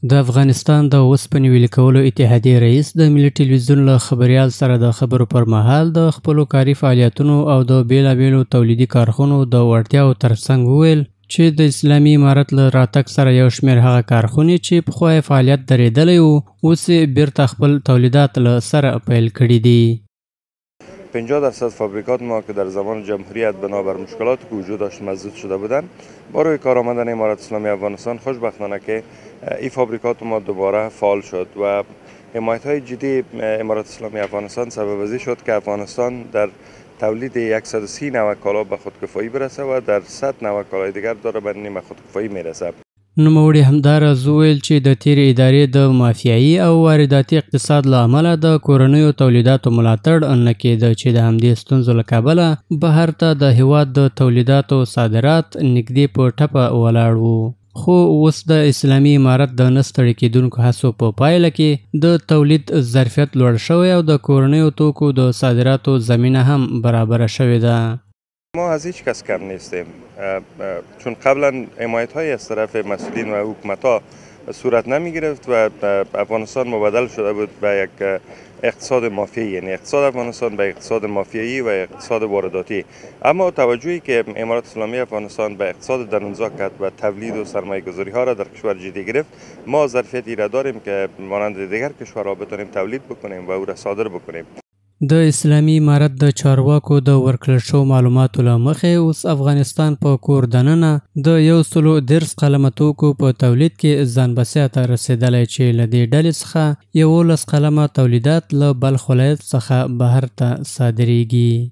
د افغانستان د اوسپنې ویلې کولو اتحادیې رئیس د ملي ټلویزیون له خبریال سره د خبرو پر مهال د خپلو کاري فعالیتونو او د بیلابیلو تولیدي کارخونو د وړتیاو ترڅنګ وویل چې د اسلامي امارت له راتګ سره یو شمېر هغه کارخونې چې پخوا یې فعالیت درېدلی و اوس یې بیرته خپل تولیدات له سره پیل کړي دي. 50% فابریکات ما که در زمان جمهوریت بنابر مشکلات که وجود داشت مسدود شده بودند با روی کار آمدن امارت اسلامی افغانستان خوشبختانه که این فابریکات ما دوباره فعال شد و حمایت های جدی امارت اسلامی افغانستان سبب ازی شد که افغانستان در تولید 130 نوع کالا به خودکفایی برسه و در 100 نوع کالای دیگر داره به نیمه خودکفایی میرسه. نوموړي همداراز وویل چې د تیرې ادارې د مافیایي او وارداتي اقتصاد له امله د کورنیو تولیداتو ملاتړ نه کېده چې د همدې ستونزو له کبله بهر ته د هیواد د تولیداتو صادرات نږدې په ټپه ولاړ وو. خو اوس د اسلامي امارت د نه ستړي کېدونکو هڅو په پایله کې د تولید ظرفیت لوړ شوی او د کورنیو توکو د صادراتو زمینه هم برابره شوې ده. ما از هیچ کس کم نیستیم چون قبلا حمایت های از طرف مسئولین و حکومت ها صورت نمی گرفت و افغانستان مبدل شده بود به یک اقتصاد مافیایی، یعنی اقتصاد افغانستان به اقتصاد مافیایی و اقتصاد وارداتی. اما توجهی که امارت اسلامی افغانستان به اقتصاد درونزا کرد و تولید و سرمایه گذاری ها را در کشور جدی گرفت، ما ظرفیتی را داریم که مانند دیگر کشورها بتونیم تولید بکنیم و او را صادر بکنیم. د اسلامي امارت د چارواکو د ورکړل شوو معلوماتو له مخې اوس افغانستان په کور دننه د 110 قلمه توکو په تولید کې ځان بسیا ته رسېدلی چې له دې ډلې څخه 11 قلمه تولیدات له بلخ ولایت څخه بهر ته صادریږي.